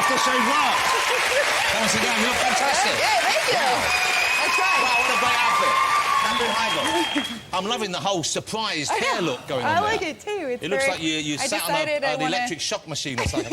aftershave worked. Come and sit down. You look fantastic. Yeah, thank you. That's right. Wow, what a great outfit. Katherine Heigl. I'm loving the whole surprised hair look going on I there. like it too. It looks like you sat on an electric shock machine or something.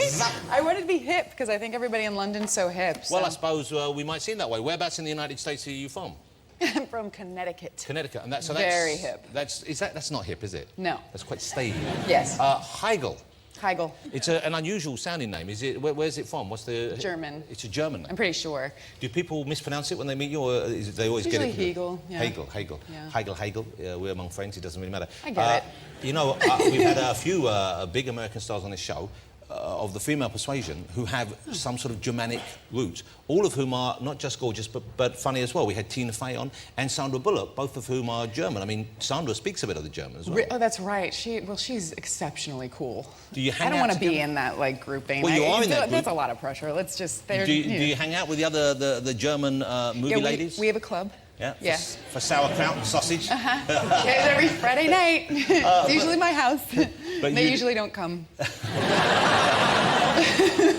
I wanted to be hip because I think everybody in London's so hip. So. Well, I suppose we might see it that way. Whereabouts in the United States are you from? I'm from Connecticut. Connecticut, and that's very hip. That's not hip, is it? No. That's quite staid. Yes. Heigl. Heigl. It's an unusual sounding name. Is it? Where's it from? What's the? German. It's a German name. I'm pretty sure. Do people mispronounce it when they meet you, or they always get it? Heigl. Yeah. Heigl. Yeah. Heigl. We're among friends. It doesn't really matter. I get it. You know, we've had a few big American stars on this show. Of the female persuasion who have some sort of Germanic roots, all of whom are not just gorgeous but funny as well. We had Tina Fey on and Sandra Bullock, both of whom are German. I mean, Sandra speaks a bit of the German as well. Oh, that's right. She's exceptionally cool. Do you hang I don't out want to be together? in that like grouping. Well, you are in that group. That's a lot of pressure. Let's just. Do you hang out with the other the German movie ladies? We have a club. Yeah. For sauerkraut and sausage. Yeah, every Friday night. It's usually my house. But they usually don't come.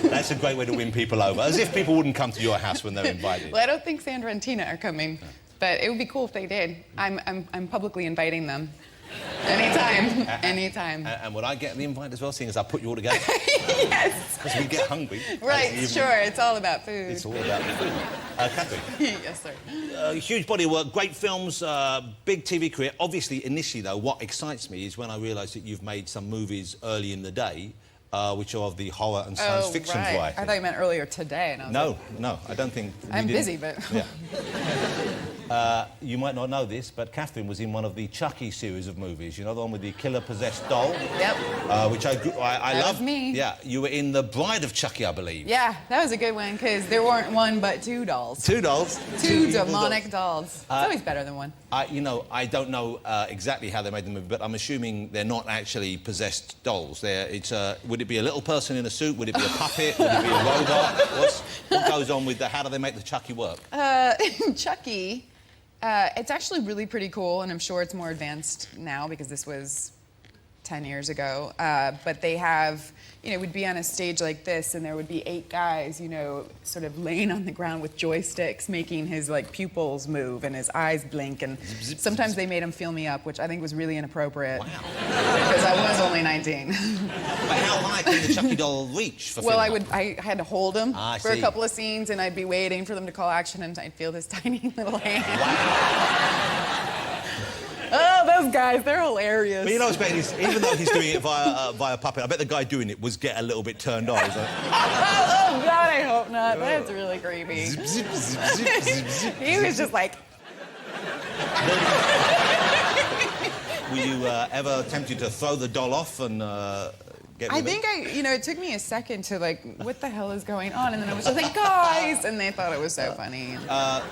That's a great way to win people over, as if people wouldn't come to your house when they're invited. Well, I don't think Sandra and Tina are coming, but it would be cool if they did. I'm publicly inviting them. Anytime, anytime. And would I get the invite as well, seeing as I put you all together? Yes. Because we get hungry. Right, sure. It's all about food. It's all about food. Katherine. Yes, sir. Huge body of work, great films, big TV career. Obviously, initially, though, what excites me is when I realise that you've made some movies early in the day, which are of the horror and science fiction variety. I thought you meant earlier today. And I was no, I don't think... I'm busy, but... Yeah. You might not know this, but Katherine was in one of the Chucky series of movies. You know, the one with the killer-possessed doll? Yep. Which I love. That was me. Yeah, you were in The Bride of Chucky, I believe. Yeah, that was a good one, because there weren't one but two dolls. Two dolls? Two demonic dolls. It's always better than one. You know, I don't know exactly how they made the movie, but I'm assuming they're not actually possessed dolls. Would it be a little person in a suit? Would it be a puppet? Would it be a robot? What goes on with how do they make the Chucky work? Chucky, it's actually really pretty cool, and I'm sure it's more advanced now because this was 10 years ago. But they have, we'd be on a stage like this, and there would be 8 guys, sort of laying on the ground with joysticks, making his pupils move and his eyes blink. And sometimes they made him feel me up, which I think was really inappropriate. Wow. Because I was only 19. But how high can the Chucky doll reach for Well, filming? I had to hold him for a see. couple of scenes, and I'd be waiting for them to call action, and I'd feel this tiny little hand. Wow. Oh, those guys, they're hilarious. But you know what's great is, even though he's doing it via puppet, I bet the guy doing it was get a little bit turned on. Like, Oh, God, I hope not. That's really creepy. zip, zip, zip, zip, zip, zip. He was just like... Were you ever tempted to throw the doll off and get rid of it? it took me a second to, what the hell is going on? And then I was just like, guys! And they thought it was so funny.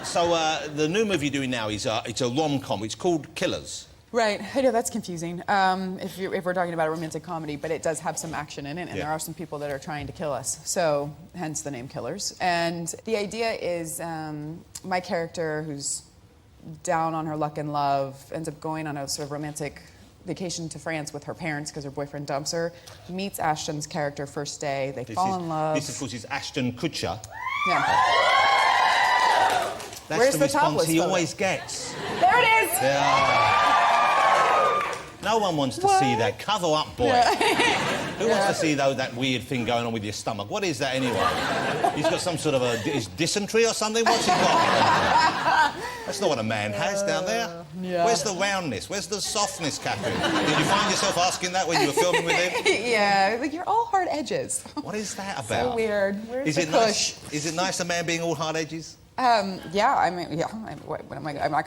So the new movie you're doing now is it's a rom-com. It's called Killers. Right. I know, that's confusing if we're talking about a romantic comedy, but it does have some action in it, and there are some people that are trying to kill us. So, hence the name Killers. And the idea is my character, who's down on her luck and love, ends up going on a sort of romantic vacation to France with her parents because her boyfriend dumps her, meets Ashton's character first day, they fall in love. This, of course, is Ashton Kutcher. Yeah. That's Where's the the response topless he photo? always gets. There it is! Yeah. No one wants to see that. Cover up, boy. Who wants to see that weird thing going on with your stomach? What is that anyway? He's got some sort of dysentery or something? What's he got? That's not what a man has down there. Yeah. Where's the roundness? Where's the softness, Katherine? Did you find yourself asking that when you were filming with him? Yeah, you're all hard edges. What is that about? So weird. Where's the nice? Is it nice a man being all hard edges? Yeah, I'm not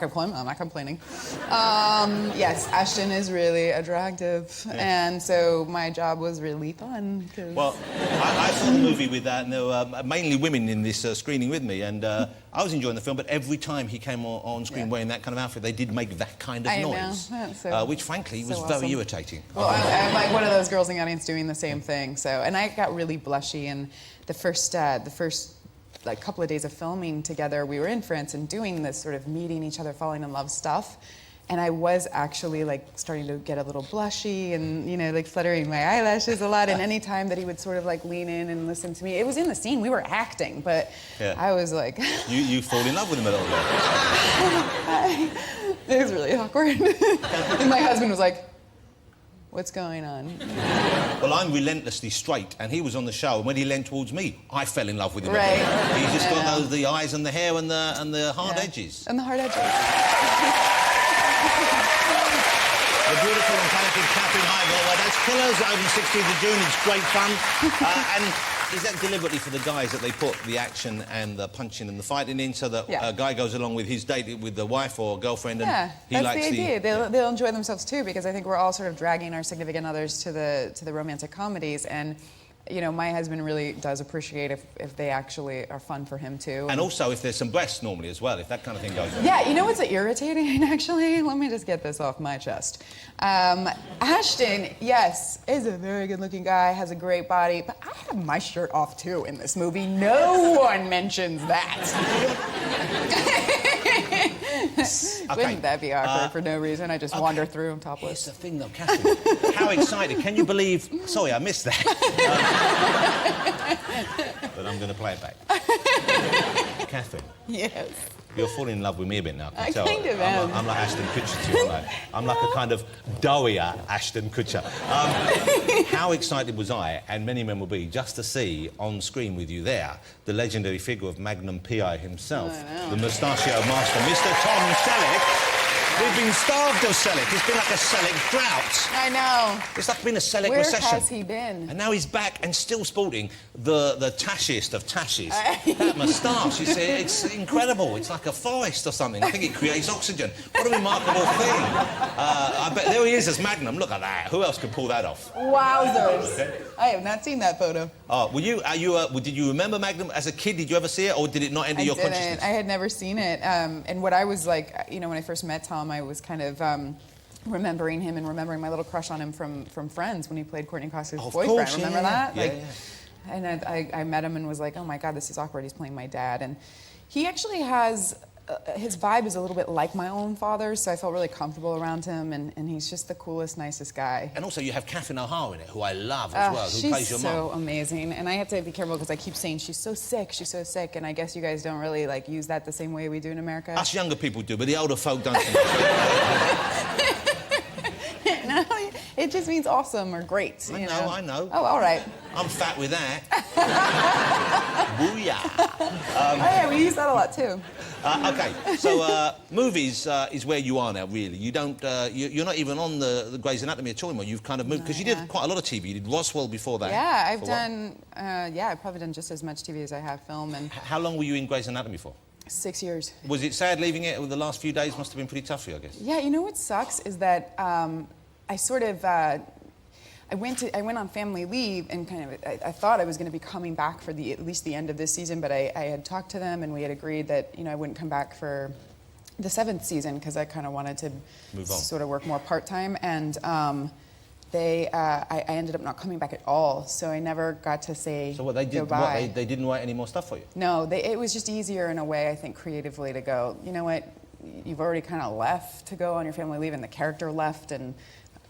complaining. Yes, Ashton is really attractive, and so my job was really fun. Well, I saw the movie with that, and there were mainly women in this screening with me, and I was enjoying the film, but every time he came on screen wearing that kind of outfit, they did make that kind of noise, which, frankly, was very irritating. Well, I'm like one of those girls in the audience doing the same thing, and I got really blushy, and the first couple of days of filming together, we were in France and doing this sort of meeting each other, falling in love stuff. And I was actually like starting to get a little blushy and, you know, like fluttering my eyelashes a lot. And any time that he would sort of like lean in and listen to me, it was in the scene, we were acting, but I was like... You fall in love with him a little bit. It was really awkward. And my husband was like, what's going on? Well, I'm relentlessly straight, and he was on the show, and when he leant towards me, I fell in love with him. Right. He's just got the eyes and the hair and the hard edges. And the hard edges. The beautiful and talented Katherine Heigl. Well, that's Killers over the 16th of June. It's great fun. And is that deliberately for the guys that they put the action and the punching and the fighting in, so that a guy goes along with his date with the wife or girlfriend and he likes that's the idea. They'll enjoy themselves too, because I think we're all sort of dragging our significant others to the romantic comedies, and you know, my husband really does appreciate if they actually are fun for him too. And also if there's some breasts normally as well, if that kind of thing goes on. Yeah, you know what's irritating, actually? Let me just get this off my chest. Ashton, yes, is a very good-looking guy, has a great body, but I have my shirt off too in this movie. No one mentions that. Wouldn't that be awkward for no reason? I just wander through them topless. Here's the thing though, Katherine. How excited. Can you believe... Sorry, I missed that. But I'm going to play it back. Katherine. Yes. You're falling in love with me a bit now. I kind of am. I'm like Ashton Kutcher to you. I'm like a kind of doughier Ashton Kutcher. How excited was I, and many men will be, just to see on screen with you there the legendary figure of Magnum P.I. himself, the mustachio master, Mr. Tom Selleck. We've been starved of Selleck. It's been like a Selleck drought. I know. It's like been a Selleck recession. Where has he been? And now he's back and still sporting the tashiest of tashes. That moustache, it's incredible. It's like a forest or something. I think it creates oxygen. What a remarkable thing. I bet there he is as Magnum. Look at that. Who else could pull that off? Wowzers. I have not seen that photo. Oh, did you remember Magnum as a kid? Did you ever see it, or did it not enter your consciousness? I had never seen it. And what I was like, you know, when I first met Tom, I was kind of remembering him and remembering my little crush on him from Friends when he played Courtney Cox's boyfriend. Course, remember that? Yeah, like, and I met him and was like, oh my God, this is awkward. He's playing my dad. And he actually has, his vibe is a little bit like my own father, so I felt really comfortable around him, and he's just the coolest, nicest guy. And also you have Katherine Heigl in it, who I love as well, who plays your mum. She's so amazing, and I have to be careful because I keep saying she's so sick, and I guess you guys don't really like use that the same way we do in America. Us younger people do, but the older folk don't. No, it just means awesome or great. I know. Oh, all right. I'm fat with that. Booyah. Oh, yeah, we use that a lot too. Okay, so movies is where you are now, really. You don't, you're not even on the Grey's Anatomy at all anymore. You've kind of moved, because you did quite a lot of TV. You did Roswell before that. Yeah, I've done, I've probably done just as much TV as I have film. And how long were you in Grey's Anatomy for? 6 years. Was it sad leaving it? The last few days must have been pretty tough for you, I guess. Yeah, you know what sucks is that I sort of, I went on family leave, and kind of, I thought I was going to be coming back for at least the end of this season, but I had talked to them and we had agreed that, you know, I wouldn't come back for the 7th season because I kind of wanted to move on, sort of work more part-time, and I ended up not coming back at all, so I never got to say So what they did? goodbye. What, they didn't write any more stuff for you? No, it was just easier in a way, I think, creatively to go, you know what, you've already kind of left to go on your family leave, and the character left, and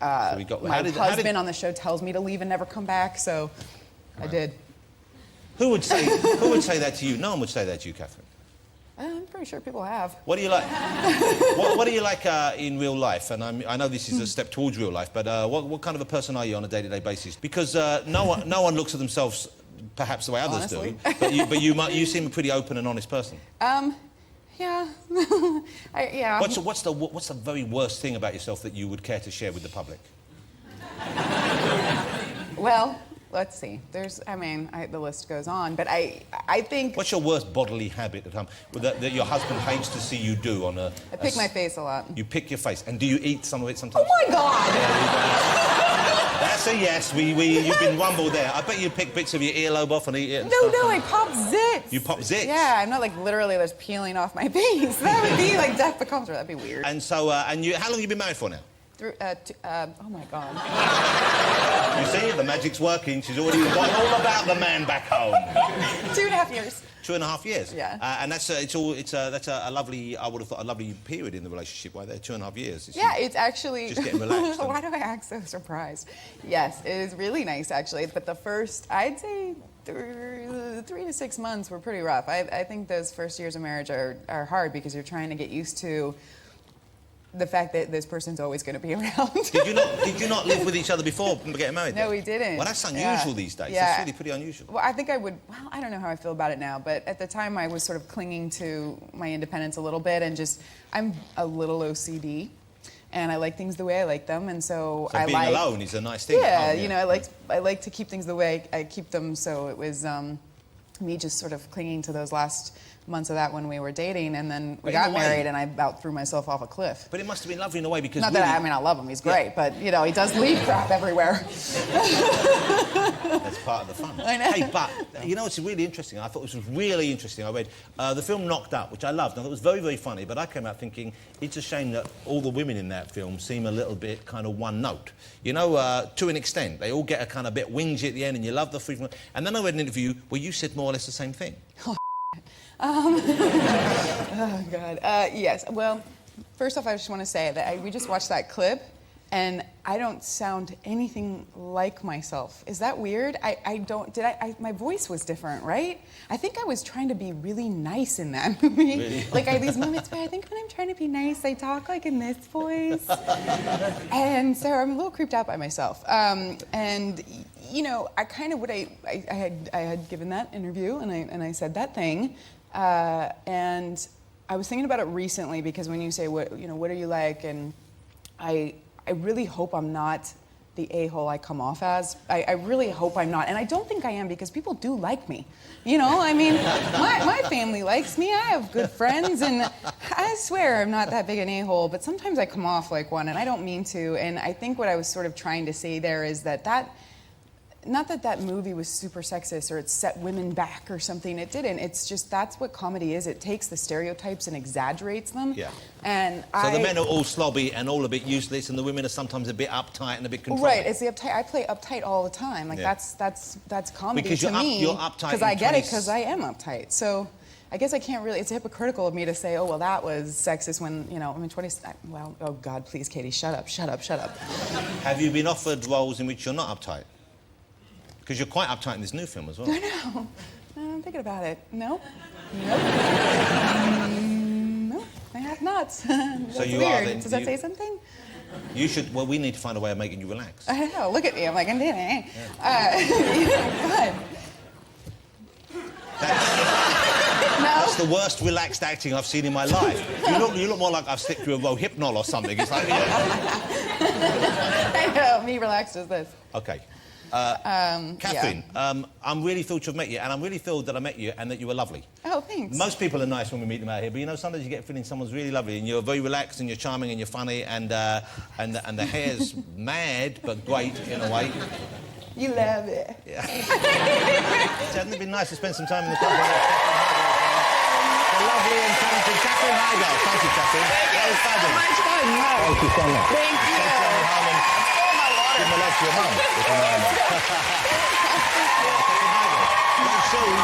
my husband on the show tells me to leave and never come back, so I did. Who would say that to you? No one would say that to you, Katherine. I'm pretty sure people have. What do you like? what do you like in real life? And I know this is a step towards real life, but what kind of a person are you on a day-to-day basis? Because no one looks at themselves perhaps the way others Honestly. do, but you seem a pretty open and honest person. Yeah. Yeah. What's the very worst thing about yourself that you would care to share with the public? Well, let's see. The list goes on, but I think... What's your worst bodily habit at home that your husband hates to see you do on a... I pick my face a lot. You pick your face. And do you eat some of it sometimes? Oh, my God! That's a yes. You've been rumbled there. I bet you pick bits of your earlobe off and eat it and No, stuff. I pop zits. You pop zits? Yeah, I'm not like literally just peeling off my face. That would be like death becomes her. That'd be weird. And so, how long have you been married for now? Oh my God. You see, the magic's working. She's already forgotten all about the man back home. 2.5 years. 2.5 years. Yeah. And that's that's a lovely. I would have thought a lovely period in the relationship. Right there, 2.5 years. Yeah, it's actually just getting relaxed. Why do I act so surprised? Yes, it is really nice actually. But the first, I'd say, 3 to 6 months were pretty rough. I think those first years of marriage are hard because you're trying to get used to the fact that this person's always going to be around. Did you not live with each other before getting married? No, we didn't. Well, that's unusual these days. Yeah. That's really pretty unusual. Well, I think I would. Well, I don't know how I feel about it now, but at the time I was sort of clinging to my independence a little bit, and just I'm a little OCD, and I like things the way I like them, and so I being like alone is a nice thing. Yeah, you know, I like to keep things the way I keep them. So it was me just sort of clinging to those last months of that when we were dating, and then we got married, and I about threw myself off a cliff. But it must have been lovely in a way because... Not that, I mean, I love him, he's great, but, you know, he does leave crap everywhere. That's part of the fun. I know. Hey, but, you know, it's really interesting. I thought this was really interesting. I read the film Knocked Up, which I loved. I thought it was very, very funny, but I came out thinking it's a shame that all the women in that film seem a little bit kind of one note. You know, to an extent. They all get a kind of bit whingy at the end, and you love the freedom. And then I read an interview where you said more or less the same thing. Oh, God. Yes. Well, first off, I just want to say that we just watched that clip, and I don't sound anything like myself. Is that weird? My voice was different, right? I think I was trying to be really nice in that movie. Really? Like, I have these moments where I think when I'm trying to be nice, I talk like in this voice. And so I'm a little creeped out by myself. And, you know, I kind of, I had given that interview, and I said that thing. And I was thinking about it recently because when you say what are you like, and I really hope I'm not the a-hole I come off as. I really hope I'm not, and I don't think I am because people do like me. You know, I mean, my family likes me. I have good friends, and I swear I'm not that big an a-hole. But sometimes I come off like one, and I don't mean to. And I think what I was sort of trying to say there is that. Not that movie was super sexist or it set women back or something. It didn't. It's just that's what comedy is. It takes the stereotypes and exaggerates them. Yeah. And so the men are all slobby and all a bit useless, and the women are sometimes a bit uptight and a bit controlling. Right. It's the uptight. I play uptight all the time. Like that's comedy because to me. You're uptight. Because I get it. Because I am uptight. So. I guess I can't really, it's hypocritical of me to say, oh, well, that was sexist when, you know, I'm in 20, well, oh, God, please, Katie, shut up. Have you been offered roles in which you're not uptight? Because you're quite uptight in this new film as well. I know. I'm thinking about it. No. No, I have not. That's you weird. are then, Does that say something? You should, well, we need to find a way of making you relax. I don't know. Look at me. I'm like, I'm doing it. Yeah. God. That's the worst relaxed acting I've seen in my life. You look more like I've slipped through a Rohypnol or something. It's like, I know, me relaxed as this. Okay. Katherine, I'm really thrilled to have met you, and I'm really thrilled that I met you and that you were lovely. Oh, thanks. Most people are nice when we meet them out here, but you know, sometimes you get a feeling someone's really lovely, and you're very relaxed, and you're charming, and you're funny, and the hair's mad, but great in a way. You love it. Yeah. Hasn't it been nice to spend some time in the company of the lovely and talented Katherine Heigl? Thank you, Katherine. That was fabulous. Thank you so much. Thank you so much. Give my love to your mum. Katherine Heigl. Very soon.